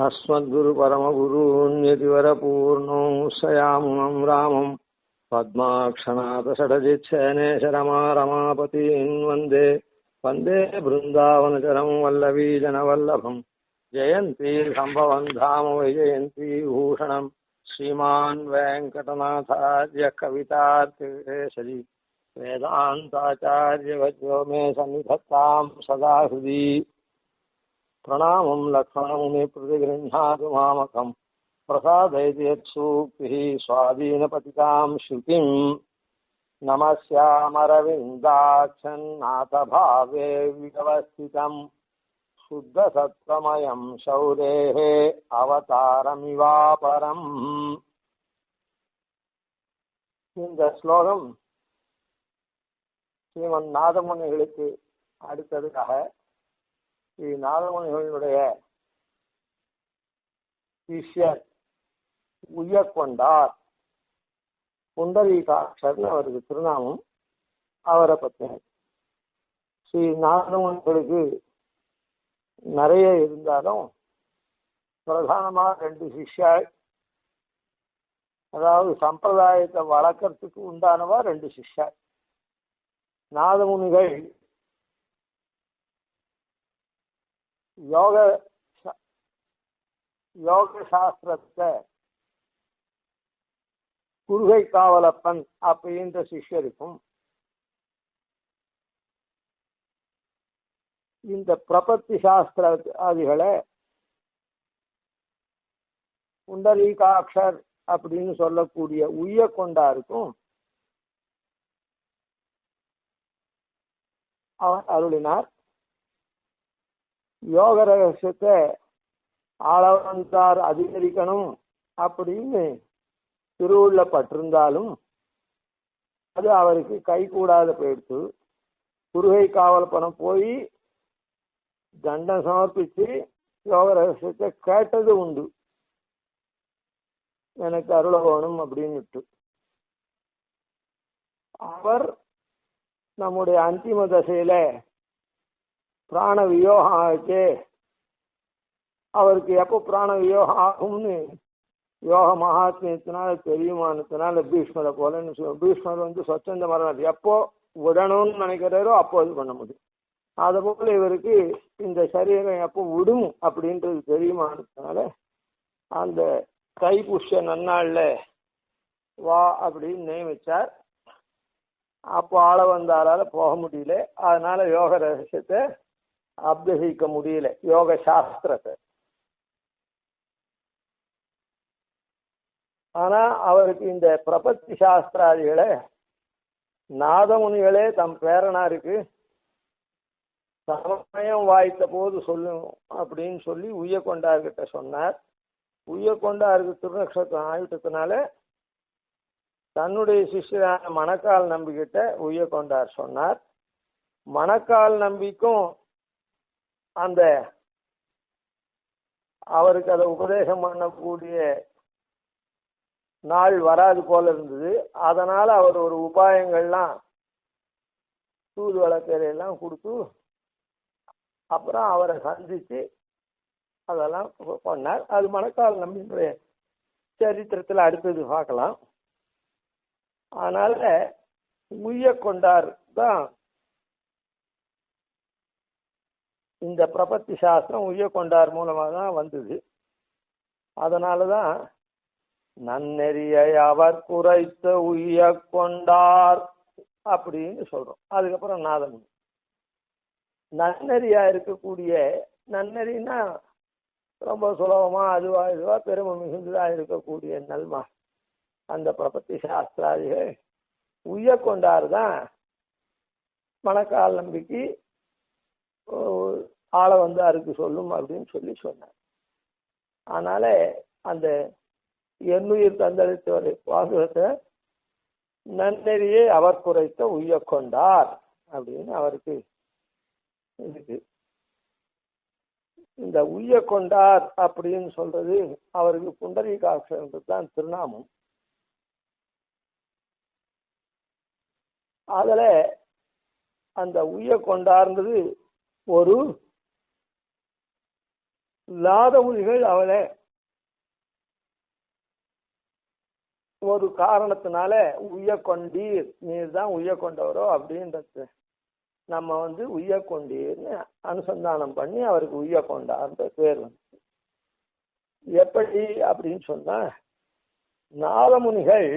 अस्मद्गुरु परमगुरून्यतिवरपूर्णो सयामुनं रामं पद्माक्षनाथषडजिच्छयनेश रमापतीन् वन्दे वन्दे बृन्दावनचरं वल्लवीजनवल्लभं जयन्ती सम्भवं धाम वैजयन्ती भूषणं श्रीमान् वेङ्कटनाथार्य कवितार्किकेसरी वेदान्ताचार्यवद्यो मे सन्निधत्तां सदा हृदि प्रणामं लक्ष्मणमुनि प्रतिगृह्णातु मामकं प्रसादयति यत्सूक्तिः स्वाधीनपतितां श्रुतिं नमस्यामरविन्दाक्षन्नाथभावे व्यवस्थितं शुद्धसत्त्वमयं शौरेः அவதாரமிவாபரம். இந்த ஸ்லோகம் ஸ்ரீமன் நாதமுனிகளுக்கு அடுத்ததுக்காக ஸ்ரீ நாதமுனிகளுடைய சிஷ்யர் உய்யக்கொண்டார் புண்டரீகாட்சர்னு அவருக்கு திருநாமம். அவரை பற்றி ஸ்ரீ நாதமுனிகளுக்கு நிறைய இருந்தாலும் பிரதானமாக 2 சிஷ்யர், அதாவது சம்பிரதாயத்தை வளர்க்கறதுக்கு உண்டானவா 2 சிஷ்யர். நாதமுனிகள் யோக சாஸ்திரத்தை குருகை காவலப்பன் அப்படின்ற சிஷ்யருக்கும், இந்த பிரபத்தி சாஸ்திர ஆதிகளை புண்டரீகாட்சர் அப்படின்னு சொல்லக்கூடிய உய்யக்கொண்டாருக்கும் அவர் அருளினார். யோக ரகசியத்தை ஆளவந்தார் அதிகரிக்கணும் அப்படின்னு திருவுள்ளப்பட்டிருந்தாலும் அது அவருக்கு கை கூடாத போயிடுத்து. குருகை காவலப்பனம் போய் தண்டம் சமர்ப்பித்து யோக ரகசியத்தை கேட்டது உண்டு, எனக்கு அருள வேணும் அப்படின்னுட்டு. அவர் நம்முடைய அந்திம தசையில பிராண வியோகம் ஆச்சு. அவருக்கு எப்போ பிராண வியோகம் ஆகும்னு யோக மகாத்மியத்தினால தெரியுமானத்தினால பீஷ்மரை போலன்னு பீஷ்மர் சொச்சந்த மரணம் எப்போ விடணும்னு நினைக்கிறாரோ அப்போ இது பண்ண முடியும். அதை போல இவருக்கு இந்த சரீரம் எப்போ விடும் அப்படின்றது தெரியுமானதுனால அந்த தைப்புஷ்ய நன்னாள்ல வா அப்படின்னு நியமிச்சார். அப்போ ஆள வந்தாரால போக முடியல. அதனால யோக ரகசியத்தை அபியசிக்க முடியல, யோக சாஸ்திரத்தை. ஆனா அவருக்கு இந்த பிரபத்தி சாஸ்திராதிகளை நாதமுனிகளே தம் பேரனாருக்கு சமயம் வாய்த்த போது சொல்லும் அப்படின்னு சொல்லி உய்யக்கொண்டார்கிட்ட சொன்னார். உய்யக்கொண்டாருக்கு திருநக்ஷத்திரம் ஆயிட்டதுனால தன்னுடைய சிஷ்யரான மணக்கால் நம்பிக்கிட்ட உய்யக்கொண்டார் சொன்னார். மணக்கால் நம்பிக்கும் அந்த அவருக்கு அதை உபதேசம் பண்ணக்கூடிய நாள் வராது போல இருந்தது. அதனால அவர் ஒரு உபாயங்கள்லாம் தூது வழக்கையெல்லாம் கொடுத்து அப்புறம் அவரை சந்திச்சு அதெல்லாம் பண்ணார். அது மணக்கால் நம்பினுடைய சரித்திரத்தில் அடுத்தது பார்க்கலாம். அதனால உய்யக்கொண்டார் தான் இந்த பிரபத்தி சாஸ்திரம் உய்யக்கொண்டார் மூலமாக தான் வந்தது. அதனாலதான் நன்னெறியை அவர் குறைத்த உய்யக்கொண்டார் அப்படின்னு சொல்றோம். அதுக்கப்புறம் நாதமுனி நன்னெறியா இருக்கக்கூடிய, நன்னெறின்னா ரொம்ப சுலபமா அதுவா இதுவா பெருமை மிகுந்ததா இருக்கக்கூடிய நல்மா அந்த பிரபத்தி சாஸ்திராதிகள் உய்யக்கொண்டார் தான் மணக்கால் நம்பிக்கை ஆள அருக்கு சொல்லும் அப்படின்னு சொல்லி சொன்னார். அதனால அந்த எண்ணுயிர் தந்தளித்தவரை வாங்குவத நன்னெறியை அவர் குறைத்த உய்யக்கொண்டார் அப்படின்னு அவருக்கு இருக்கு. இந்த உய்யக்கொண்டார் அப்படின்னு சொல்றது அவருக்கு புண்டரீகாட்சர் தான் திருநாமம். அதுல அந்த உய்யக்கொண்டார்ன்றது ஒரு நாதமுனிகள் அவளை ஒரு காரணத்தினால உய்ய கொண்டீர், நீர் தான் உய்ய கொண்டவரோ அப்படின்றது நம்ம உய்ய கொண்டீர்னு அனுசந்தானம் பண்ணி அவருக்கு உய்ய கொண்டார்ன்ற பேர் எப்படி அப்படின்னு சொன்னா, நாதமுனிகள்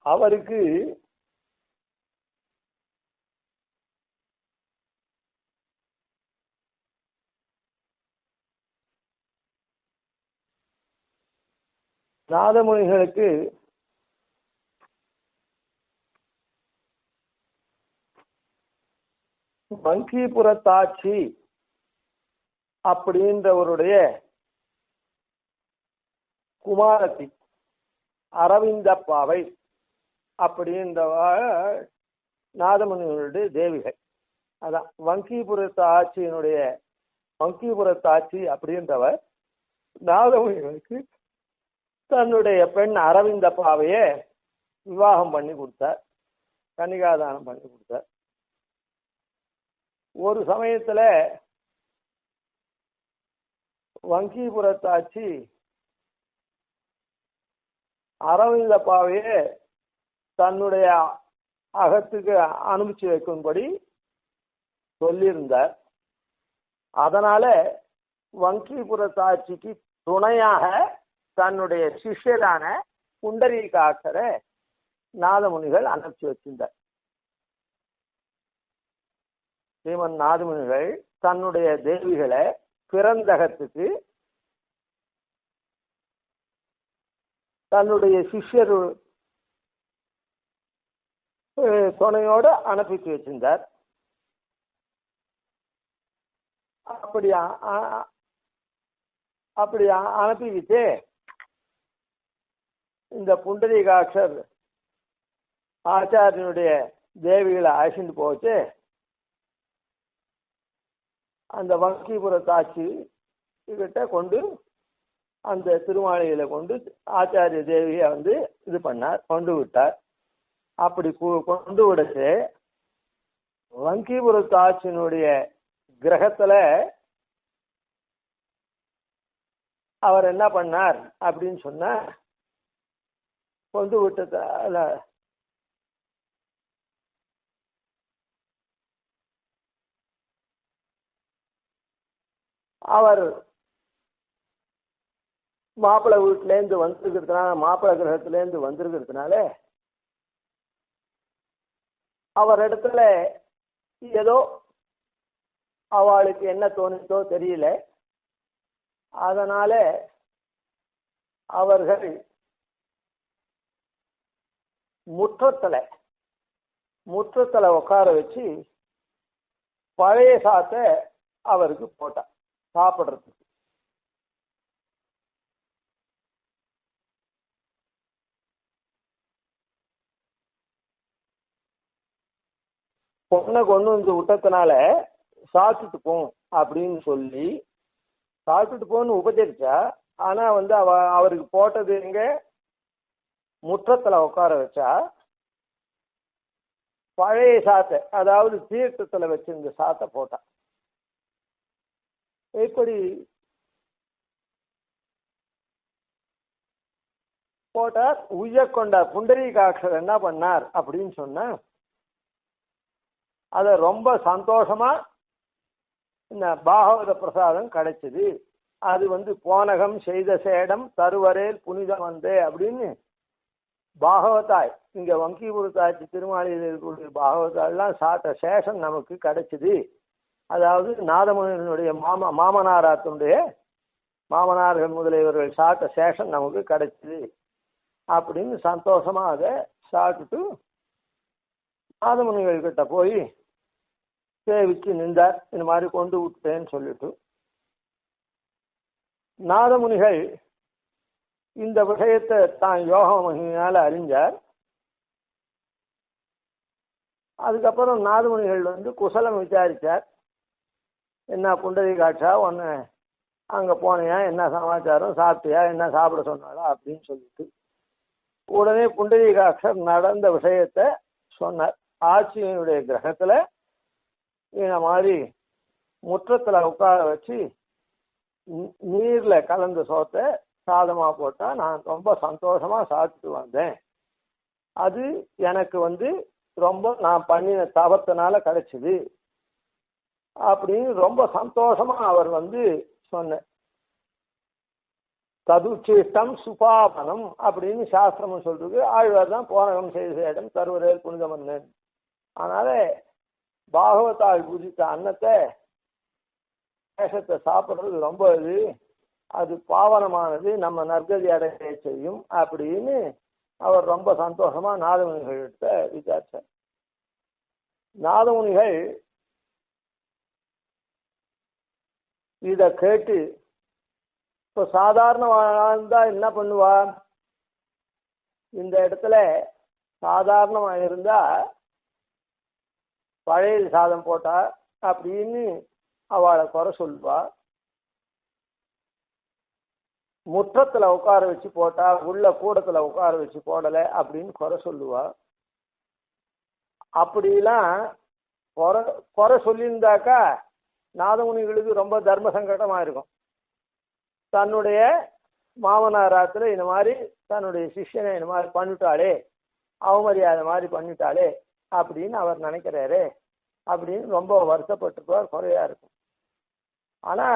அவருக்கு நாதமுனிகளுக்கு வங்கீபுரத்தாட்சி அப்படின்றவருடைய குமாரத்தி அரவிந்த பாவை அப்படின்ற நாதமுனிகளுடைய தேவிகள். அதான் வங்கீபுரத்து ஆட்சியினுடைய வங்கீபுரத்தாட்சி அப்படின்றவர் நாதமுனிகளுக்கு தன்னுடைய பெண் அரவிந்த பாவையை விவாகம் பண்ணி கொடுத்தார், கன்னிகாதானம் பண்ணி கொடுத்தார். ஒரு சமயத்துல வங்கீபுரத்தாட்சி அரவிந்த பாவையை தன்னுடைய அகத்துக்கு அனுப்பிச்சு வைக்கும்படி சொல்லியிருந்தார். அதனால வங்கீபுரத்தாட்சிக்கு துணையாக தன்னுடைய சிஷ்யரான புண்டரீகாட்சரை நாதமுனிகள் அனுப்பிச்சு வச்சிருந்தார். ஸ்ரீமன் நாதமுனிகள் தன்னுடைய தேவிகளை பிறந்தகத்துக்கு தன்னுடைய சிஷ்யர் துணையோடு அனுப்பிச்சு வச்சிருந்தார். அப்படி அனுப்பிக்கிட்டு இந்த புண்டரீகாட்சர் ஆச்சாரியனுடைய தேவிகளை அழைச்சிட்டு போச்சு அந்த வங்கீபுரத்தாட்சி கிட்ட கொண்டு அந்த திருமாளிகளை கொண்டு ஆச்சாரிய தேவியை இது பண்ணார், கொண்டு விட்டார். அப்படி கொண்டு விடச்சு வங்கீபுரத்தாட்சியினுடைய கிரகத்துல அவர் என்ன பண்ணார் அப்படின்னு சொன்ன, கொண்டு விட்டதால அவர் மாப்பிள்ளை வீட்டிலேருந்து வந்திருக்கிறதுனால, மாப்பிள்ளை கிரகத்திலேருந்து வந்திருக்கிறதுனால அவர் இடத்துல ஏதோ அவளுக்கு என்ன தோணுச்சோ தெரியல. அதனால அவர்கள் முற்றத்துல உட்கார வச்சு பழைய சாத்தை அவருக்கு போட்டார் சாப்பிடுறதுக்கு. பொண்ணை கொண்டு விட்டத்தினால சாப்பிட்டுட்டு போம் அப்படின்னு சொல்லி சாப்பிட்டுட்டு போன்னு உபச்சரிச்சா. ஆனா அவருக்கு போட்டது எங்க, முற்றத்துல உட்கார வச்சா பழைய சாத்தை, அதாவது தீர்த்தத்துல வச்சிருந்த சாத்தை போட்டா. இப்படி போட்டார். உய்ய கொண்டார். புண்டரீகாட்சர் என்ன பண்ணார் அப்படின்னு சொன்ன, அத ரொம்ப சந்தோஷமா இந்த பாகவத பிரசாதம் கிடைச்சது. அது போனகம் செய்த சேடம் தருவரேல் புனிதம் வந்தே அப்படின்னு பாகவதாய், இங்க வங்கீபுரத்தாட்சி திருமாளியில் இருக்கக்கூடிய பாகவதாயெல்லாம் சாட்ட சேஷம் நமக்கு கிடைச்சது. அதாவது நாதமுனியினுடைய மாமனார்கள் முதலியவர்கள் சாட்ட சேஷம் நமக்கு கிடைச்சது அப்படின்னு சந்தோஷமா அதை சாப்பிட்டுட்டு நாதமுனிகள் கிட்ட போய் சேவிச்சு நின்றார். இந்த மாதிரி கொண்டு விட்டேன்னு சொல்லிட்டு நாதமுனிகள் இந்த விஷயத்தை தான் யோக மகிமையால அறிஞ்சார். அதுக்கப்புறம் நாதமுனிகள் குசலம் விசாரிச்சார். என்ன புண்டரீகாட்சா ஒன்று அங்கே போனியா, என்ன சமாச்சாரம், சாப்பிட்டியா, என்ன சாப்பிட சொன்னாலா அப்படின்னு சொல்லிட்டு உடனே புண்டரீகாட்சர் நடந்த விஷயத்த சொன்னார். ஆட்சியினுடைய கிரகத்துல இந்த மாதிரி முற்றத்துல உட்கார வச்சு நீர்ல கலந்த சோத்தை சாதமா போட்டா நான் ரொம்ப சந்தோஷமா சாப்பிட்டு வந்தேன். அது எனக்கு ரொம்ப நான் பண்ணின தபத்தினால கிடைச்சது அப்படின்னு ரொம்ப சந்தோஷமா அவர் சொன்ன. ததுச்சிஷ்டம் சுபாபனம் அப்படின்னு சாஸ்திரம் சொல்றது. ஆழ்வார் தான் போனகம் செய்த இடம் தருவரேல் புனிதமன்னன். அதனால பாகவதால் பூஜித்த அன்னத்தை தேசத்தை சாப்பிட்றது ரொம்ப அது பாவனமானது, நம்ம நற்கதி அடைய செய்யும் அப்படின்னு அவர் ரொம்ப சந்தோஷமா நாதமுனிகள்கிட்ட விசாரிச்சார். நாதமுனிகள் இத கேட்டு இப்போ சாதாரண வாழ்ந்தா என்ன பண்ணுவா, இந்த இடத்துல சாதாரணமா இருந்தா பழைய சாதம் போட்டா அப்படின்னு அவளை குறை சொல்லுவா. முற்றத்துல உட்கார வச்சு போட்டா, உள்ள கூடத்துல உட்கார வச்சு போடலை அப்படின்னு குறை சொல்லுவா. அப்படிலாம் குறை சொல்லியிருந்தாக்கா நாதமுனிகளுக்கு ரொம்ப தர்ம சங்கடமா இருக்கும். தன்னுடைய மாமனாராத்துல இந்த மாதிரி தன்னுடைய சிஷ்யனை இந்த மாதிரி பண்ணிட்டாளே, அவமரியாதை மாதிரி பண்ணிட்டாளே அப்படின்னு அவர் நினைக்கிறாரு அப்படின்னு ரொம்ப வருத்தப்பட்டிருப்பார், குறையா இருக்கும். ஆனா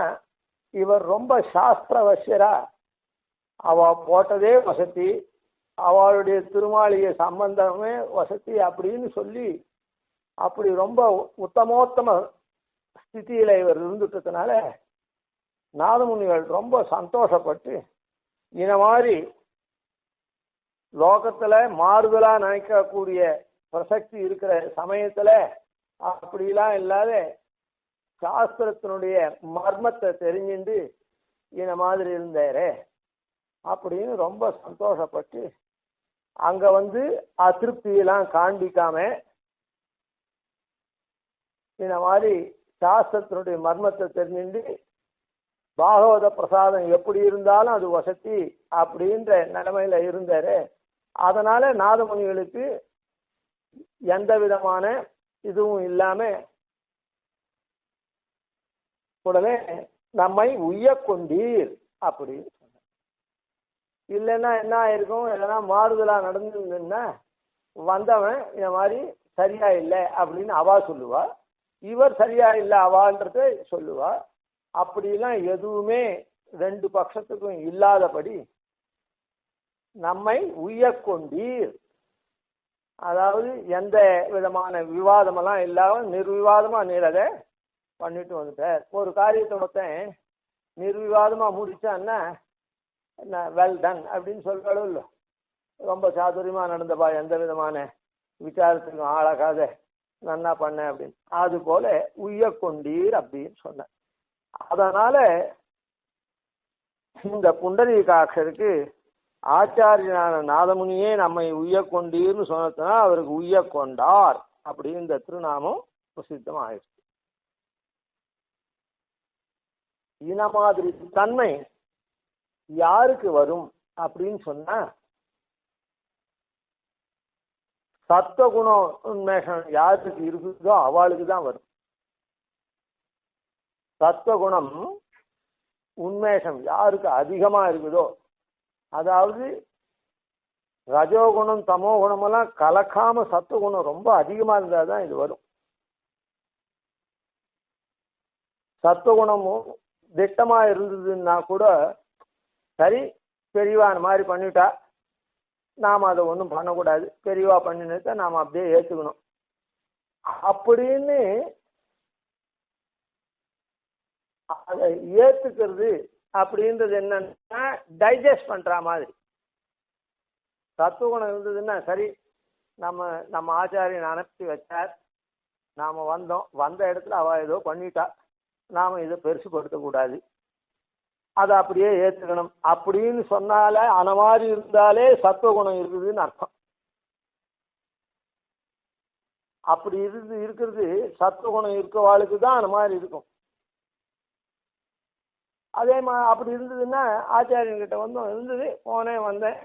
இவர் ரொம்ப சாஸ்திரவசியரா, அவ போட்டதே வசதி, அவளுடைய திருமாளிகை சம்பந்தமே வசதி அப்படின்னு சொல்லி அப்படி ரொம்ப உத்தமோத்தம ஸ்திதியில இவர் இருந்துட்டதுனால நாதமுனிகள் ரொம்ப சந்தோஷப்பட்டு இந்த மாதிரி லோகத்துல மாறுதலா நினைக்கக்கூடிய பிரசக்தி இருக்கிற சமயத்துல அப்படிலாம் இல்லாத சாஸ்திரத்தினுடைய மர்மத்தை தெரிஞ்சுண்டு இந்த மாதிரி இருந்தாரே அப்படின்னு ரொம்ப சந்தோஷப்பட்டு அங்க அதிருப்தியெல்லாம் காண்பிக்காம இந்த மாதிரி சாஸ்திரத்தினுடைய மர்மத்தை தெரிஞ்சுண்டு பாகவத பிரசாதம் எப்படி இருந்தாலும் அது வசதி அப்படின்ற நிலைமையில இருந்தாரு. அதனால நாதமுனிகளுக்கு எந்த விதமான இதுவும் இல்லாம உடனே நம்மை உய்ய கொண்டீர் அப்படின்னு சொன்னார். இல்லைன்னா என்ன ஆயிருக்கும், எதனா மாறுதலா நடந்துருந்துன்னா வந்தவன் இந்த மாதிரி சரியா இல்லை அப்படின்னு அவா சொல்லுவா, இவர் சரியா இல்லை அவான்றத சொல்லுவா. அப்படிலாம் எதுவுமே ரெண்டு பட்சத்துக்கும் இல்லாதபடி நம்மை உய்ய கொண்டீர், அதாவது எந்த விதமான விவாதமெல்லாம் இல்லாம நிர்விவாதமா நீர் அதை பண்ணிட்டு வந்துட்டார். ஒரு காரியத்தை மொத்தம் நிர்விவாதமா முடிச்சான்னா என்ன வெல் டன் அப்படின்னு சொல்றாலும் இல்லை, ரொம்ப சாதுரியமா நடந்தப்பா, எந்த விதமான விசாரத்துக்கும் ஆளாகாத நன்னா பண்ண அப்படின்னு. அது போல உய்ய கொண்டீர் அப்படின்னு சொன்ன. அதனால இந்த புண்டரீகாட்சருக்கு ஆச்சாரியனான நாதமுனியே நம்மை உய்ய கொண்டீர்னு சொன்னதுனா அவருக்கு உய்ய கொண்டார் அப்படின்னு இந்த திருநாமம் பிரசித்தம் ஆயிடுச்சு. இந்த மாதிரி தன்மை யாருக்கு வரும் அப்படின்னு சொன்னா சத்துவகுணம் உன்மேஷம் யாருக்கு இருக்குதோ அவளுக்கு தான் வரும். சத்துவகுணம் உன்மேஷம் யாருக்கு அதிகமா இருக்குதோ, அதாவது ரஜோகுணம் தமோ குணமெல்லாம் கலக்காம சத்துவகுணம் ரொம்ப அதிகமா இருந்தா தான் இது வரும். சத்துவகுணமும் திட்டமா இருந்ததுன்னா கூட சரி பெரியவா அந்த மாதிரி பண்ணிட்டா நாம் அதை ஒன்றும் பண்ணக்கூடாது, பெரியவா பண்ணினதை நாம் அப்படியே ஏற்றுக்கணும் அப்படின்னு அதை ஏற்றுக்கிறது அப்படின்றது என்னன்னா டைஜஸ்ட் பண்ற மாதிரி. சத்துவகுணம் இருந்ததுன்னா சரி நம்ம ஆச்சாரியன் அனுப்பி வச்சார், நாம வந்த இடத்துல அவ ஏதோ பண்ணிட்டா, நாம இதை பெருசுப்படுத்தக்கூடாது, அதை அப்படியே ஏற்றுக்கணும் அப்படின்னு சொன்னாலே அந்த மாதிரி இருந்தாலே சத்துவகுணம் இருக்குதுன்னு அர்த்தம். அப்படி இருக்கிறது சத்துவகுணம் இருக்கவாளுக்கு தான் அந்த மாதிரி இருக்கும். அதே மாதிரி அப்படி இருந்ததுன்னா ஆச்சாரியன்கிட்ட இருந்தது, போனேன் வந்தேன்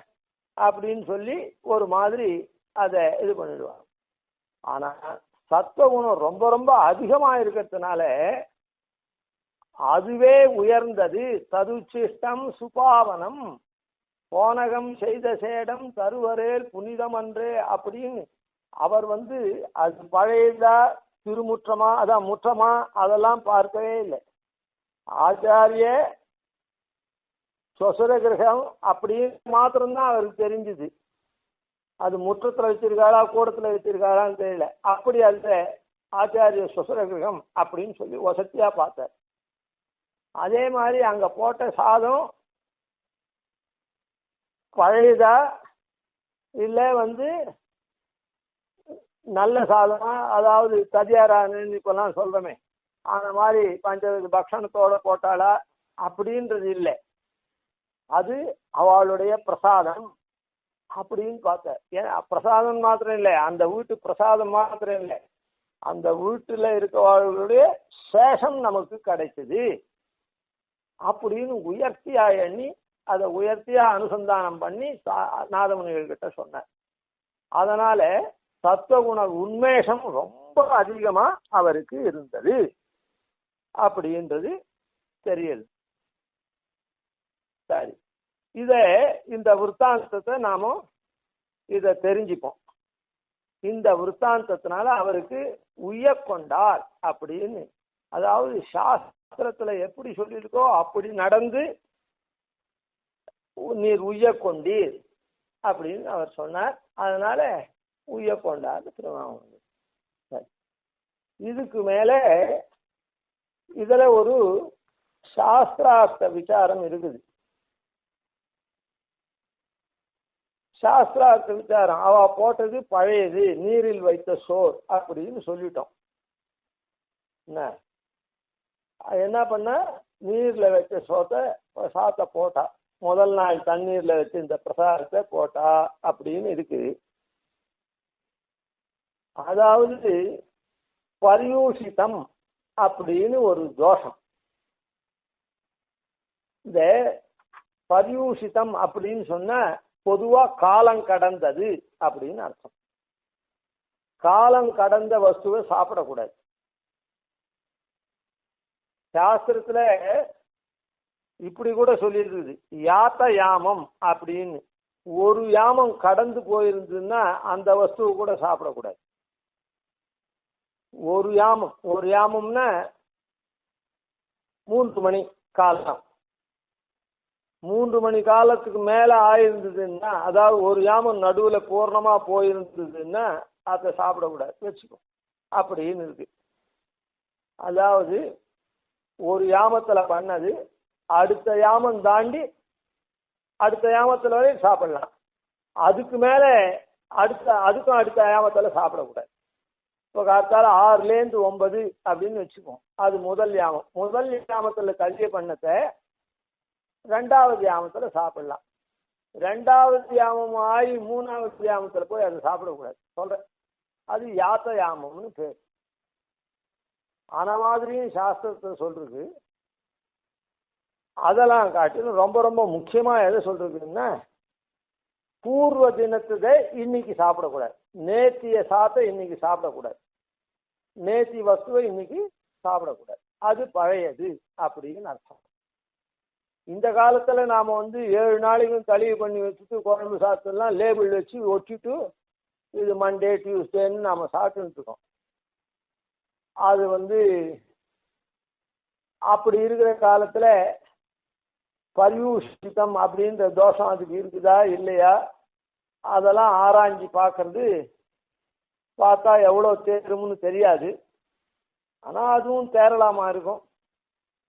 அப்படின்னு சொல்லி ஒரு மாதிரி அதை இது பண்ணிடுவாங்க. ஆனா சத்துவகுணம் ரொம்ப ரொம்ப அதிகமா இருக்கிறதுனால அதுவே உயர்ந்தது. ததுச்சிஷ்டம் சுபாவனம் போனகம் செய்த சேடம் தருவரேல் புனிதம் அன்றே அப்படின்னு அவர் அது பழையதா திருமுற்றமா அதான் முற்றமா அதெல்லாம் பார்க்கவே இல்லை. ஆச்சாரிய சொசர கிரகம் அப்படின்னு மாத்திரம்தான் அவருக்கு தெரிஞ்சுது. அது முற்றத்துல வச்சிருக்காளா கூடத்துல வச்சிருக்காளான்னு தெரியல. அப்படி அந்த ஆச்சாரிய சொசர கிரகம் அப்படின்னு சொல்லி வசதியா பார்த்தார். அதே மாதிரி அங்க போட்ட சாதம் பழையதா இல்லை நல்ல சாதமா, அதாவது ததியாரான்னு இப்பெல்லாம் சொல்றமே அந்த மாதிரி பஞ்ச பக்ஷணத்தோட போட்டாளா அப்படின்றது இல்லை. அது அவளுடைய பிரசாதம் அப்படின்னு பார்த்த. ஏன்னா பிரசாதம் மாத்திரம் இல்லை, அந்த வீட்டு பிரசாதம் மாத்திரம் இல்லை, அந்த வீட்டுல இருக்கவர்களுடைய சேஷம் நமக்கு கிடைச்சது அப்படின்னு உயர்த்தியா எண்ணி அதை உயர்த்தியா அனுசந்தானம் பண்ணி நாதமுனிகள் கிட்ட சொன்னார். அதனால சத்துவகுண உன்மேஷம் ரொம்ப அதிகமா அவருக்கு இருந்தது அப்படின்றது தெரியுது. சரி, இந்த விற்த்தாந்தத்தை நாம இதை தெரிஞ்சுப்போம். இந்த விற்த்தாந்தத்தினால அவருக்கு உய்ய கொண்டார் அப்படின்னு, அதாவது சாஸ்திரத்துல எப்படி சொல்லியிருக்கோ அப்படி நடந்து நீர் உய்ய கொண்டீர் அப்படின்னு அவர் சொன்னார். அதனால உய்ய கொண்டார் திருவாவூர். சரி, இதுக்கு மேல இதுல ஒரு சாஸ்திரார்த்த விசாரம் இருக்குது. சாஸ்திரார்த்த விசாரம் அவ போட்டது பழையது நீரில் வைத்த சோர் அப்படின்னு சொல்லிட்டோம். என்ன பண்ண, நீர்ல வச்ச சாத்தை போட்டா, முதல் நாள் தண்ணீர்ல வச்சு இந்த பிரசாதத்தை போட்டா அப்படின்னு இருக்குது. அதாவது பரியூஷிதம் அப்படின்னு ஒரு தோஷம். இந்த பரியூஷிதம் அப்படின்னு சொன்ன பொதுவா காலம் கடந்தது அப்படின்னு அர்த்தம். காலம் கடந்த வஸ்துவை சாப்பிடக்கூடாது. சாஸ்திரத்துல இப்படி கூட சொல்லியிருக்குது, யாத்த யாமம் அப்படின்னு. ஒரு யாமம் கடந்து போயிருந்ததுன்னா அந்த வஸ்துவை கூட சாப்பிடக்கூடாது. ஒரு யாமம்னா 3 மணி காலம். 3 மணி காலத்துக்கு மேல ஆயிருந்ததுன்னா, அதாவது ஒரு யாமம் நடுவுல பூர்ணமா போயிருந்ததுன்னா அதை சாப்பிடக்கூடாது வச்சுக்கோ அப்படின்னு இருக்கு. அதாவது ஒரு யாமத்துல பண்ணது அடுத்த யாமம் தாண்டி அடுத்த யாமத்துல வரை சாப்பிடலாம். அதுக்கு மேல அதுக்கும் அடுத்த யாமத்துல சாப்பிடக்கூடாது. இப்போ காத்தால 6லேருந்து 9 அப்படின்னு வச்சுக்கோம், அது முதல் யாமம். முதல் யாமத்துல கல்வியை பண்ணத்தை 2வது யாமத்துல சாப்பிடலாம். 2வது யாமம் ஆகி 3வது யாமத்துல போய் அதை சாப்பிடக்கூடாது சொல்றேன். அது யாத்த யாமம்னு பேர். ஆன மாதிரியும் சாஸ்திரத்தை சொல்றது. அதெல்லாம் காட்டிலும் ரொம்ப ரொம்ப முக்கியமா எதை சொல்றதுன்னா, பூர்வ தினத்தை இன்னைக்கு சாப்பிடக்கூடாது. நேத்திய சாத்தை இன்னைக்கு சாப்பிடக்கூடாது. நேத்தி வஸ்துவை இன்னைக்கு சாப்பிடக்கூடாது. அது பழையது அப்படின்னு அர்த்தம். இந்த காலத்துல நாம 7 நாளைக்கும் கழிவு பண்ணி வச்சுட்டு குழம்பு சாப்பிட்டுலாம் லேபிள் வச்சு ஒட்டிட்டு இது மண்டே டியூஸ்டேன்னு நாம சாப்பிட்டுட்டு இருக்கோம். அது அப்படி இருக்கிற காலத்துல பரியூஷிதம் அப்படின்ற தோஷம் அதுக்கு இருக்குதா இல்லையா அதெல்லாம் ஆராய்ச்சி பார்த்தா எவ்வளோ தேரும்னு தெரியாது. ஆனா அதுவும் தேரலாமா இருக்கும்,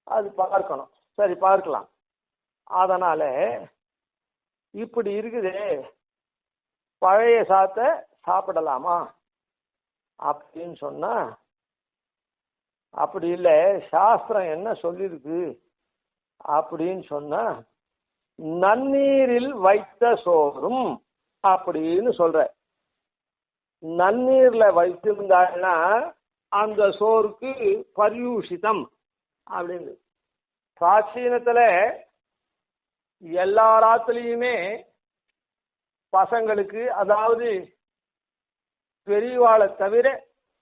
அது பார்க்கணும். சரி, பார்க்கலாம். அதனால இப்படி இருக்குதே, பழைய சாத்தை சாப்பிடலாமா அப்படின்னு சொன்னா அப்படி இல்லை. சாஸ்திரம் என்ன சொல்லிருக்கு அப்படின்னு சொன்னா, நன்னீரில் வைத்த சோறும் அப்படின்னு சொல்ற. நன்னீர்ல வைத்திருந்தாங்கன்னா அந்த சோறுக்கு பரியூஷிதம் அப்படின்னு. பிராச்சீனத்துல எல்லா ராத்திரியுமே பசங்களுக்கு, அதாவது பெரியவாளை தவிர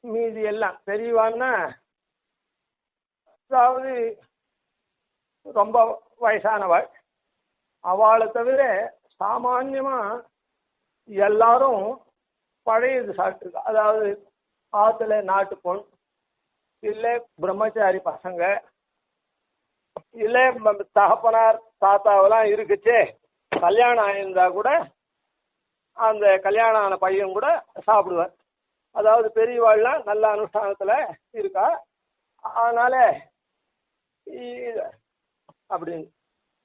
மீதி எல்லாம், பெரியவான்னா அதாவது ரொம்ப வயசானவாள், அவளை தவிர சாமான்யமா எல்லாரும் பழையது சாப்பிட்டுருக்கா. அதாவது ஆத்துல நாட்டு பொன், இல்லை பிரம்மச்சாரி பசங்க, இல்லை தகப்பனார் தாத்தாவெல்லாம் இருக்குச்சே, கல்யாணம் ஆயிருந்தா கூட அந்த கல்யாணம் ஆன பையன் கூட சாப்பிடுவார். அதாவது பெரியவாள்லாம் நல்ல அனுஷ்டானத்தில் இருக்கா. அதனால அப்படின்னு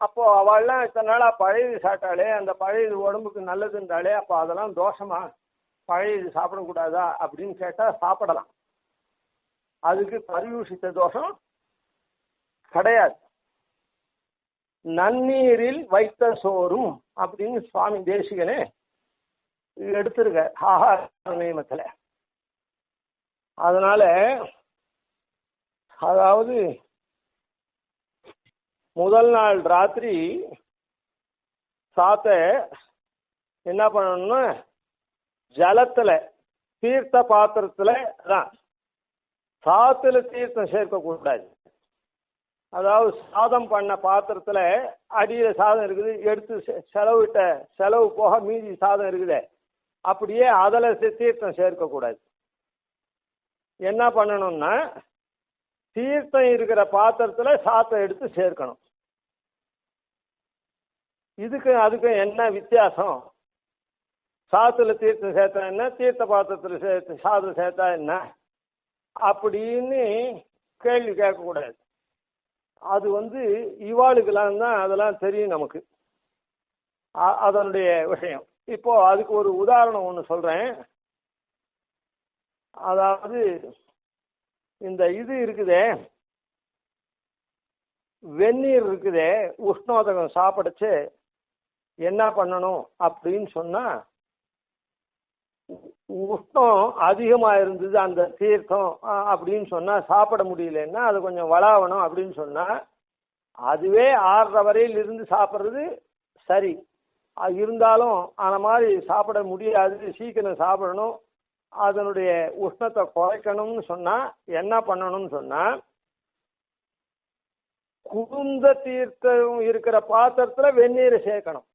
அப்போ அவள்லாம் இத்தனை நாளாக பழையது சாப்பிட்டாலே, அந்த பழையது உடம்புக்கு நல்லதுன்றாலே, அப்போ அதெல்லாம் தோஷமா, பழையது சாப்பிடக்கூடாதா அப்படின்னு கேட்டால் சாப்பிடலாம். அதுக்கு பரியூஷித்த தோஷம் கிடையாது. நன்னீரில் வைத்த சோறும் அப்படின்னு சுவாமி தேசிகனே எடுத்திருக்க ஆகார நியமத்தில். அதனால அதாவது முதல் நாள் ராத்திரி சாத்த என்ன பண்ணணும்னா, ஜலத்துல தீர்த்த பாத்திரத்துல தான், சாத்துல தீர்த்தம் சேர்க்கக்கூடாது. அதாவது சாதம் பண்ண பாத்திரத்துல அடியில சாதம் இருக்குது, எடுத்து செலவு போக மீதி சாதம் இருக்குது, அப்படியே அதில் தீர்த்தம் சேர்க்கக்கூடாது. என்ன பண்ணணும்னா, தீர்த்தம் இருக்கிற பாத்திரத்துல சாதம் எடுத்து சேர்க்கணும். அதுக்கு என்ன வித்தியாசம்? சாத்துல தீர்த்தம் சேர்த்தா என்ன, தீர்த்த பாத்திரத்தில் சாதம் சேர்த்தா என்ன அப்படின்னு கேள்வி கேட்கக்கூடாது. அது இவாளுக்கெல்லாம் தான் அதெல்லாம் தெரியும் நமக்கு, அதனுடைய விஷயம். இப்போ அதுக்கு ஒரு உதாரணம் ஒன்று சொல்றேன். அதாவது இந்த இது இருக்குதே, வெந்நீர் இருக்குதே, உஷ்ணோதகம் சாப்பிடுச்சு என்ன பண்ணணும் அப்படின்னு சொன்னா, உஷ்ணம் அதிகமா இருந்தது அந்த தீர்த்தம் அப்படின்னு சொன்னா, சாப்பிட முடியலன்னா அது கொஞ்சம் வளாவணும் அப்படின்னு சொன்னா, அதுவே 6:30 வரையில் இருந்து சாப்பிட்றது சரி. இருந்தாலும் அந்த மாதிரி சாப்பிட முடியாது, சீக்கிரம் சாப்பிடணும், அதனுடைய உஷ்ணத்தை குறைக்கணும்னு சொன்னா என்ன பண்ணணும்னு சொன்னா, குளிர்ந்த தீர்த்தம் இருக்கிற பாத்திரத்துல வெந்நீரை சேர்க்கணும்.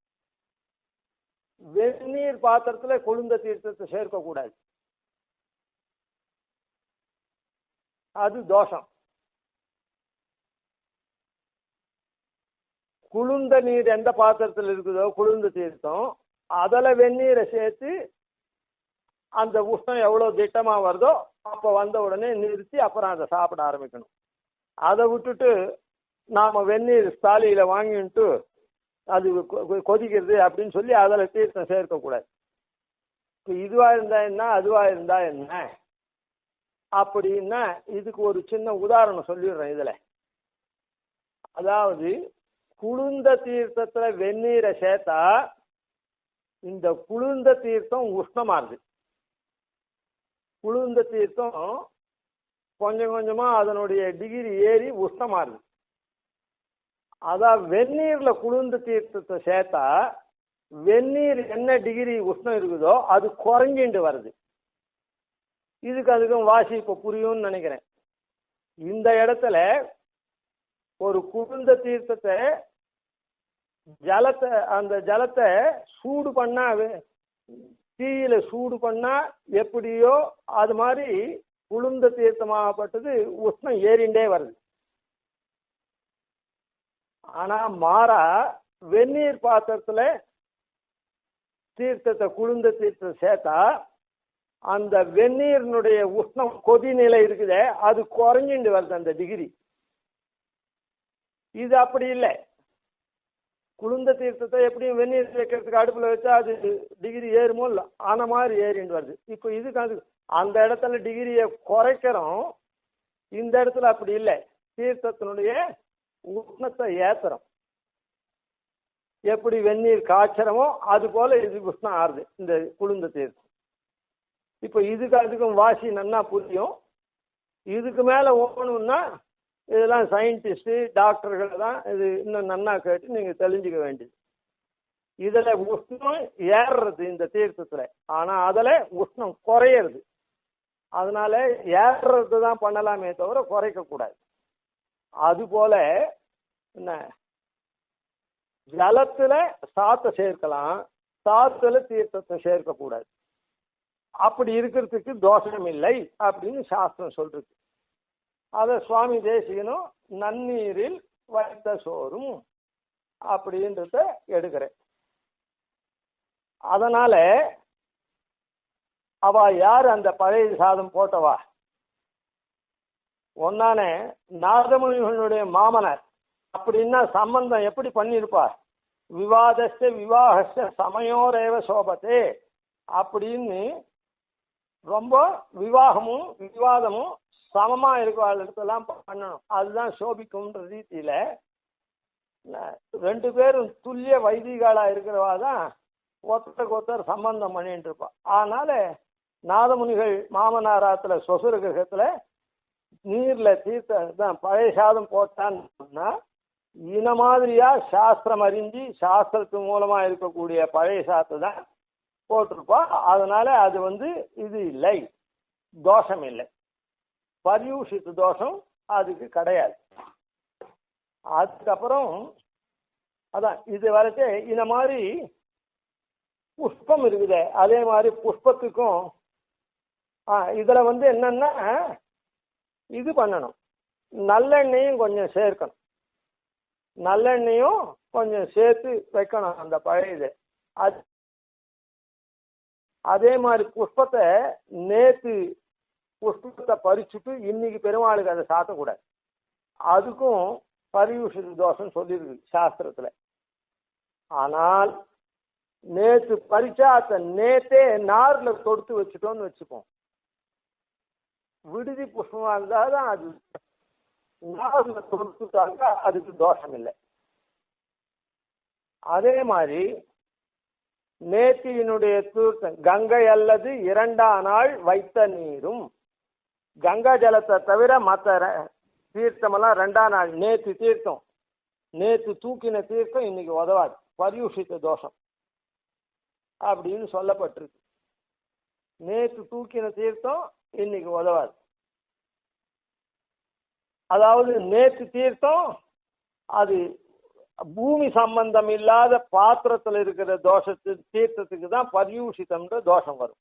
வெந்நீர் பாத்திரத்துல குளிர்ந்த தீர்த்தத்தை சேர்க்கக்கூடாது, அது தோஷம். குளிர்ந்த நீர் எந்த பாத்திரத்தில் இருக்குதோ குளிர்ந்த தீர்த்தம், அதில் வெந்நீரை சேர்த்து அந்த உஷ்ணம் எவ்வளோ திட்டமாக வருதோ அப்போ வந்த உடனே நிறுத்தி அப்புறம் அதை சாப்பிட ஆரம்பிக்கணும். அதை விட்டுட்டு நாம் வெந்நீர் ஸ்தாலியில் வாங்கிட்டு அது கொதிக்கிறது அப்படின்னு சொல்லி அதில் தீர்த்தம் சேர்க்கக்கூடாது. இப்போ இதுவாக இருந்தா என்ன, அதுவாக இருந்தா என்ன அப்படின்னா, இதுக்கு ஒரு சின்ன உதாரணம் சொல்லிடுறேன் இதில். அதாவது குளிர்ந்த தீர்த்தத்தில் வெந்நீரை சேர்த்தா இந்த குளிர்ந்த தீர்த்தம் உஷ்ணமாகுது. குளிர்ந்த தீர்த்தம் கொஞ்சம் கொஞ்சமாக அதனுடைய டிகிரி ஏறி உஷ்ணமாகுது. அதான் வெந்நீர்ல குளிர்ந்த தீர்த்தத்தை சேர்த்தா வெந்நீர் என்ன டிகிரி உஷ்ணம் இருக்குதோ அது குறைஞ்சிட்டு வருது. அதுக்கும் வாசி இப்போ புரியும்னு நினைக்கிறேன். இந்த இடத்துல ஒரு குளிர்ந்த தீர்த்தத்தை அந்த ஜலத்தை சூடு பண்ணா, தீயில சூடு பண்ணா எப்படியோ அது மாதிரி குளிர்ந்த தீர்த்தமாகப்பட்டது உஷ்ணம் ஏறிண்டே வருது. ஆனா மாறா வெந்நீர் பாத்திரத்துல தீர்த்தத்தை குளிர்ந்த தீர்த்தத்தை சேர்த்தா அந்த வெந்நீரினுடைய உஷ்ணம் கொதிநிலை இருக்குதே அது குறைஞ்சிட்டு வருது அந்த டிகிரி. இது அப்படி இல்லை. குளிர்ந்த தீர்த்தத்தை எப்படியும் வெந்நீர் வைக்கிறதுக்கு அடுப்புல வச்சா அது டிகிரி ஏறுமோ இல்லை, ஆன மாதிரி ஏறிண்டு வருது. இப்போ அது அந்த இடத்துல டிகிரியை குறைக்கிறோம், இந்த இடத்துல அப்படி இல்லை, தீர்த்தத்தினுடைய உஷ்ணத்தை ஏத்துறோம். எப்படி வெந்நீர் காய்ச்சறமோ அது போல இது உஷ்ணம் ஆறுது இந்த குளிர்ந்த தீர்த்தம். இப்போ அதுக்கும் வாசி நன்னா புரியும். இதுக்கு மேலே ஓகணும்னா இதெல்லாம் சயின்டிஸ்ட்டு டாக்டர்கள் தான் இது இன்னும் நன்னா கேட்டு நீங்கள் தெளிஞ்சுக்க வேண்டியது. இதுல உஷ்ணம் ஏறுறது இந்த தீர்த்தத்துல, ஆனா அதுல உஷ்ணம் குறையிறது. அதனால ஏறுறது தான் பண்ணலாமே தவிர குறைக்க கூடாது. அது போல என்ன, ஜலத்துல சாத்தை சேர்க்கலாம், சாத்துல தீர்த்தத்தை சேர்க்க கூடாது. அப்படி இருக்கிறதுக்கு தோஷம் இல்லை அப்படின்னு சாஸ்திரம் சொல்றது. அத சுவாமி தேசிகனும் நன்னீரில் வைத்த சோறும் அப்படின்றத எடுக்கிறேன். அதனால அவ யார் அந்த பழைய சாதம் போட்டவா? ஒன்னானே நாரதமுனிகளுடைய மாமனார். அப்படின்னா சம்பந்தம் எப்படி பண்ணிருப்பார்? விவாதஸ்த விவாகஸ்த சமயோரேவ சோபத்தே அப்படின்னு ரொம்ப விவாகமும் விவாதமும் சமமா இருக்கிறதெல்லாம் பண்ணணும். அதுதான் சோபிக்கும்ன்ற ரீதியில ரெண்டு பேரும் துல்லிய வைதிகளா இருக்கிறவா தான் ஒருத்தருக்கு ஒருத்தர் சம்பந்தம் பண்ணிட்டு இருப்பா. அதனால நாதமுனிகள் மாமனாராத்துல சொசுர கிரகத்துல நீர்ல தீர்த்தான் பழைய சாதம் போட்டான்னா இன மாதிரியா சாஸ்திரம் அறிஞ்சு சாஸ்திரத்து மூலமா இருக்கக்கூடிய பழைய சாதத்தை தான் போட்டிருப்பா. அதனால அது இது இல்லை, தோஷம் இல்லை, பரியூஷித்து தோஷம் அதுக்கு கிடையாது. அதுக்கப்புறம் அதான் இது வரைச்சே இந்த மாதிரி புஷ்பம் இருக்குது. அதே மாதிரி புஷ்பத்துக்கும் இதுல என்னன்னா இது பண்ணணும், நல்லெண்ணெயும் கொஞ்சம் சேர்க்கணும், நல்லெண்ணெயும் கொஞ்சம் சேர்த்து வைக்கணும் அந்த பழையது. அது அதே மாதிரி புஷ்பத்தை நேத்து புஷ்பத்தை பறிச்சுட்டு இன்னைக்கு பெருமாளுக்கு அதை சாத்தக்கூடாது. அதுக்கும் பரியூஷித தோஷம் சொல்லியிருக்கு சாஸ்திரத்துல. ஆனால் நேத்து பறிச்சா அத நேத்தே நார்ல தொடுத்து வச்சுட்டோம்னு வச்சுப்போம், விடுதி புஷ்பமா இருந்தாதான் அது நார்ல தொடுத்துட்டாங்க, அதுக்கு தோஷம் இல்லை. அதே மாதிரி நேத்தியினுடைய தீர்த்தம் கங்கை அல்லது 2ஆம் நாள் வைத்த நீரும், கங்கா ஜலத்தை தவிர மற்ற தீர்த்தமெல்லாம் 2ஆம் நாள். நேத்து தீர்த்தம், நேத்து தூக்கின தீர்த்தம் இன்னைக்கு உதவாது, பரியூஷித்த தோஷம் அப்படின்னு சொல்லப்பட்டிருக்கு. நேத்து தூக்கின தீர்த்தம் இன்னைக்கு உதவாது. அதாவது நேத்து தீர்த்தம் அது பூமி சம்பந்தம் இல்லாத பாத்திரத்தில் இருக்கிற தீர்த்தத்துக்கு தான் பரியூஷிதம்ன்ற தோஷம் வரும்.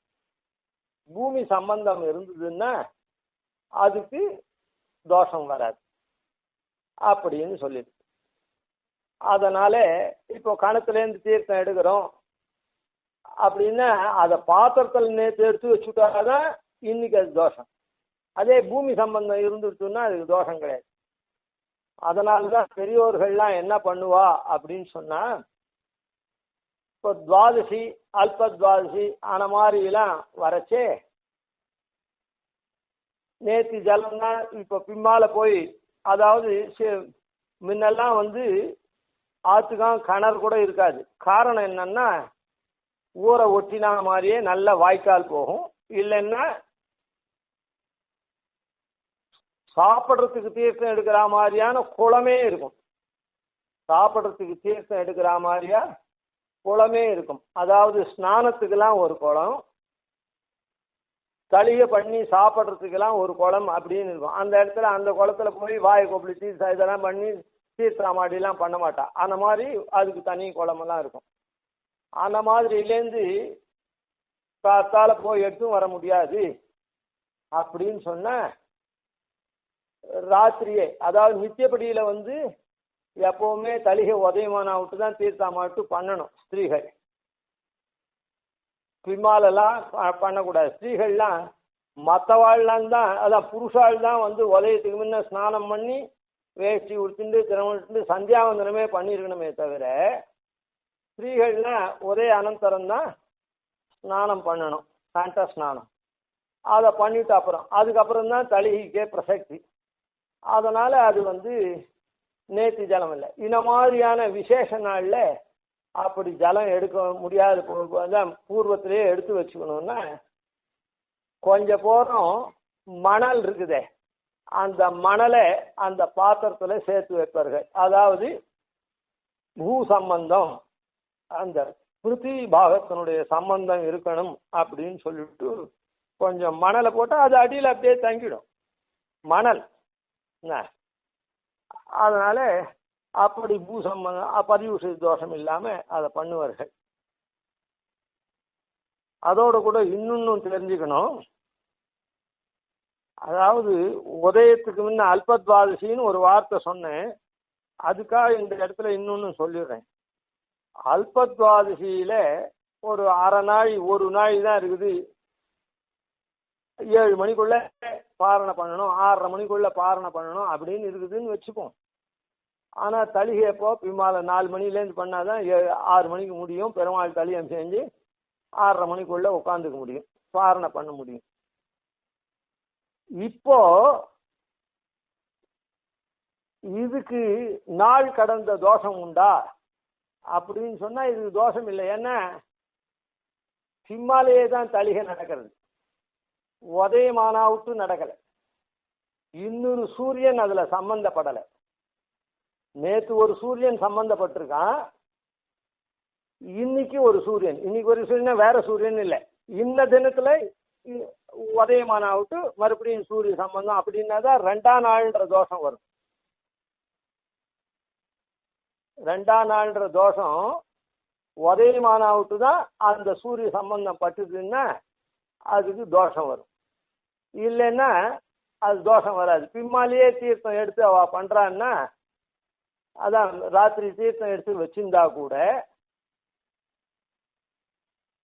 பூமி சம்பந்தம் இருந்ததுன்னா அதுக்கு தோஷம் வராது அப்படின்னு சொல்லிருக்கு. அதனால இப்போ கணத்துலேருந்து தீர்த்தம் எடுக்கிறோம் அப்படின்னா அதை பாத்திரத்தில் நேற்று எடுத்து வச்சுட்டாதான் இன்னைக்கு அது தோஷம். அதே பூமி சம்பந்தம் இருந்துட்டுன்னா அதுக்கு தோஷம் கிடையாது. அதனாலதான் பெரியோர்கள்லாம் என்ன பண்ணுவா அப்படின்னு சொன்னா, இப்போ துவாதசி அல்ப துவாதசி ஆன மாதிரிலாம் வரைச்சே நேத்தி ஜலம்னா இப்போ பின்னால போய், அதாவது முன்னெல்லாம் ஆத்துக்காம் கிணறு கூட இருக்காது. காரணம் என்னன்னா ஊரை ஒட்டினா மாதிரியே நல்ல வாய்க்கால் போகும், இல்லைன்னா சாப்பிட்றதுக்கு தீர்த்தம் எடுக்கிற மாதிரியான குளமே இருக்கும். சாப்பிட்றதுக்கு தீர்த்தம் எடுக்கிற மாதிரியா குளமே இருக்கும். அதாவது ஸ்நானத்துக்கெல்லாம் ஒரு குளம், தளிகை பண்ணி சாப்பிட்றதுக்கெல்லாம் ஒரு குளம் அப்படின்னு இருக்கும். அந்த இடத்துல அந்த குளத்துல போய் வாயை கொப்பளிச்சு இதெல்லாம் பண்ணி தீர்த்தாமாடிலாம் பண்ண மாட்டான். அந்த மாதிரி அதுக்கு தனி குளமெல்லாம் இருக்கும். அந்த மாதிரிலேருந்து காத்தால போய் எடுத்தும் வர முடியாது அப்படின்னு சொன்ன ராத்திரியே, அதாவது நித்தியப்படியில எப்பவுமே தலிகை உதயமான விட்டு தான் தீர்த்தாமாட்டு பண்ணணும் ஸ்திரீகள். பின்னாலெல்லாம் பண்ணக்கூடாது. ஸ்திரீகள்லாம் மற்றவாள்லாம் தான், அதான் புருஷாள் தான் உதயத்துக்கு முன்ன ஸ்நானம் பண்ணி வேஷ்டி உடுத்திட்டு தினமுட்டு சந்தியாவந்தனமே பண்ணியிருக்கணுமே தவிர, ஸ்திரீகள்லாம் ஒரே அனந்தரம் தான் ஸ்நானம் பண்ணணும், கண்ட ஸ்நானம். அதை பண்ணிட்டு அதுக்கப்புறம் தான் தலிகைக்கே பிரசக்தி. அதனால அது நேத்தி ஜலம் இல்லை. இந்த மாதிரியான விசேஷ நாளில் அப்படி ஜலம் எடுக்க முடியாது. பூர்வத்திலேயே எடுத்து வச்சுக்கணும்னா கொஞ்சம் போகிறோம் மணல் இருக்குதே, அந்த மணலை அந்த பாத்திரத்தில் சேர்த்து வைப்பார்கள். அதாவது பூ சம்பந்தம், அந்த பிருத்திவி பாகத்தினுடைய சம்பந்தம் இருக்கணும் அப்படின்னு சொல்லிட்டு கொஞ்சம் மணலை போட்டு அது அடியில் அப்படியே தங்கிடும் மணல். அதனால அப்படி பூசம்பந்தம் பரிவுஷ தோஷம் இல்லாம அதை பண்ணுவார்கள். அதோட கூட இன்னொன்னும் தெரிஞ்சுக்கணும். அதாவது உதயத்துக்கு முன்ன அல்பத்வாதசின்னு ஒரு வார்த்தை சொன்னேன். அதுக்காக இந்த இடத்துல இன்னொன்னு சொல்லிடுறேன். அல்பத்வாதசியில ஒரு அரை நாள் ஒரு நாள் தான் இருக்குது. 7 மணிக்குள்ள பாரணை பண்ணணும், 6:30 மணிக்குள்ள பாரணை பண்ணணும் அப்படின்னு இருக்குதுன்னு வச்சுப்போம். ஆனா தலிகை எப்போ பிமால 4 மணிலேருந்து பண்ணாதான் 6 மணிக்கு முடியும். பெருமாள் தலியம் செஞ்சு 6:30 மணிக்குள்ள உட்காந்துக்க முடியும், பாரணை பண்ண முடியும். இப்போ இதுக்கு நாள் கடந்த தோஷம் உண்டா அப்படின்னு சொன்னா இதுக்கு தோஷம் இல்லை. ஏன்னா சிம்மாலேயே தான் தலிகை நடக்கிறது, உதயமானாவுட்டு நடக்கலை. இன்னொரு சூரியன் அதுல சம்பந்தப்படலை. நேற்று ஒரு சூரியன் சம்பந்தப்பட்டிருக்கான், இன்னைக்கு ஒரு சூரியன். இன்னைக்கு ஒரு சூரியன் வேற சூரியன் இல்லை. இந்த தினத்துல உதயமானாவுட்டு மறுபடியும் சூரிய சம்பந்தம் அப்படின்னா தான் 2ஆம் நாள்ன்ற தோஷம் வரும். 2ஆம் நாள்ன்ற தோஷம் உதயமானாவுட்டு தான் அந்த சூரிய சம்பந்தம் பட்டுதுன்னா அதுக்கு தோஷம் வரும். இல்லைன்னா அது தோஷம் வராது. பிம்மாலேயே தீர்த்தம் எடுத்து அவ பண்றான்னா, அதான் ராத்திரி தீர்த்தம் எடுத்து வச்சிருந்தா கூட,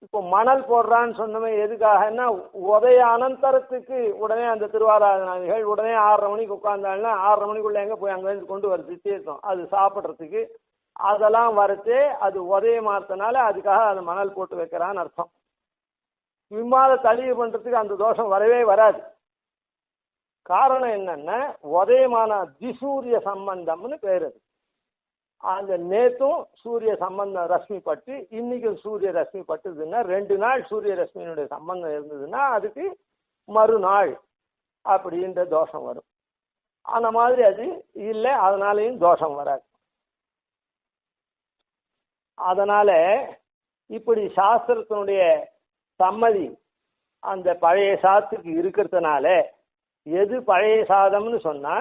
இப்போ மணல் போடுறான்னு சொன்னமே எதுக்காகன்னா உதய அனந்தரத்துக்கு உடனே அந்த திருவாராதனைகள் உடனே 6:30 மணிக்கு உட்கார்ந்தாங்கன்னா 6:30 மணிக்குள்ள எங்க போய் அங்க கொண்டு வருது தீர்த்தம், அது சாப்பிட்றதுக்கு அதெல்லாம் வரச்சு அது உதய மாத்தனால அதுக்காக அது மணல் போட்டு வைக்கிறான்னு அர்த்தம். விமாத தளிவு பண்றதுக்கு அந்த தோஷம் வரவே வராது. காரணம் என்னன்னா உதயமான திசூரிய சம்பந்தம்னு பேரு. அந்த நேத்தும் சூரிய சம்பந்தம் ரஷ்மி பட்டு இன்னைக்கு சூரிய ரஷ்மி பட்டுதுன்னா 2 நாள் சூரிய ரஷ்மியினுடைய சம்பந்தம் இருந்ததுன்னா அதுக்கு மறுநாள் அப்படின்ற தோஷம் வரும். அந்த மாதிரி அது இல்லை, அதனாலையும் தோஷம் வராது. அதனால இப்படி சாஸ்திரத்தினுடைய சம்மதி அந்த பழைய சாதத்துக்கு இருக்கிறதுனால எது பழைய சாதம்னு சொன்னா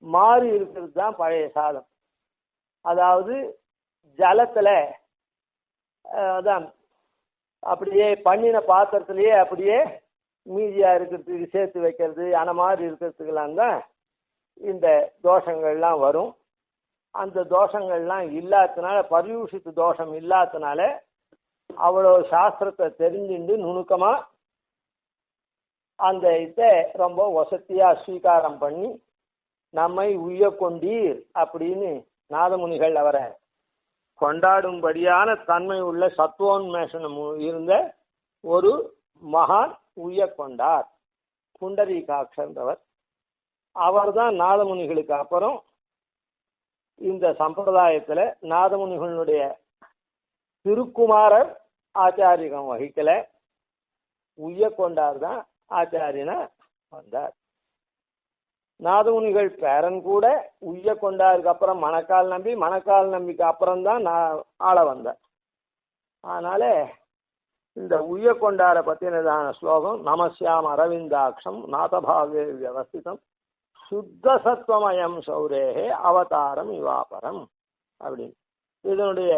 மாறி இருக்கிறது தான் பழைய சாதம். அதாவது ஜலத்துல அதான் அப்படியே பண்ணின பாத்திரத்திலேயே அப்படியே மீதியா இருக்கிறதுக்கு சேர்த்து வைக்கிறது அந்த மாதிரி இருக்கிறதுக்கெல்லாம் தான் இந்த தோஷங்கள்லாம் வரும். அந்த தோஷங்கள்லாம் இல்லாததுனால பரியூஷித்து தோஷம் இல்லாததுனால அவ்வளோ சாஸ்திரத்தை தெரிஞ்சுண்டு நுணுக்கமா அந்த இதை ரொம்ப வசதியா ஸ்வீகாரம் பண்ணி நம்மை உய்ய கொண்டீர் அப்படின்னு நாதமுனிகள் அவரை கொண்டாடும்படியான தன்மை உள்ள சத்துவோன்மேஷனம் இருந்த ஒரு மகான் உய்ய கொண்டார் புண்டரீகாட்சன்றவர். அவர் தான் நாதமுனிகளுக்கு அப்புறம் இந்த சம்பிரதாயத்துல நாதமுனிகளுடைய திருக்குமாரர் ஆச்சாரியம் வகிக்கல, உய்ய கொண்டார் தான் ஆச்சாரியனா வந்தார். நாதமுனிகள் பேரன் கூட உய்ய கொண்டாருக்கு அப்புறம் மணக்கால் நம்பிக்கு அப்புறம் தான் ஆள வந்தார். அதனால இந்த உய்ய கொண்டாரை பத்தினதான ஸ்லோகம் நமஸ்யாம் அரவிந்தாட்சம் நாதபாவே வியவஸ்திதம் சுத்த சத்வமயம் சௌரேகே அவதாரம் இவாபரம் அப்படின்னு. இதனுடைய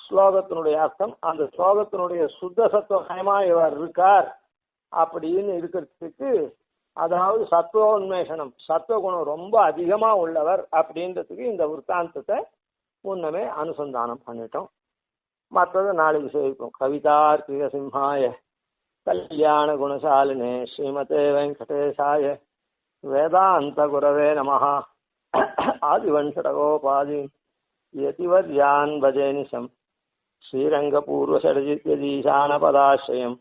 ஸ்லோகத்தினுடைய அர்த்தம், அந்த ஸ்லோகத்தினுடைய சுத்த சத்துவமயமா இவர் இருக்கார் அப்படின்னு இருக்கிறதுக்கு, அதாவது சத்துவோன்மேஷனம் சத்துவகுணம் ரொம்ப அதிகமா உள்ளவர் அப்படின்றதுக்கு இந்த விற்த்தாந்தத்தை முன்னமே அனுசந்தானம் பண்ணிட்டோம். மற்றது நாளைக்கு சேவிப்போம். கவிதார்க்கிக சிம்ஹாய கல்யாண குணசாலினே ஸ்ரீமதே வெங்கடேசாய வேதாந்த குரவே நமஹ. ஆதிவன்ஷடகோபாதி யதிவர்யான் பஜேனிசம் ஸ்ரீரங்கபூர்வஷடஜித்யதீசானபதாஸ்ரயம்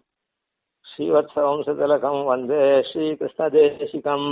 ஸ்ரீவத்சவம்சதிலகம் வந்தே ஸ்ரீகிருஷ்ணதேசிகம்.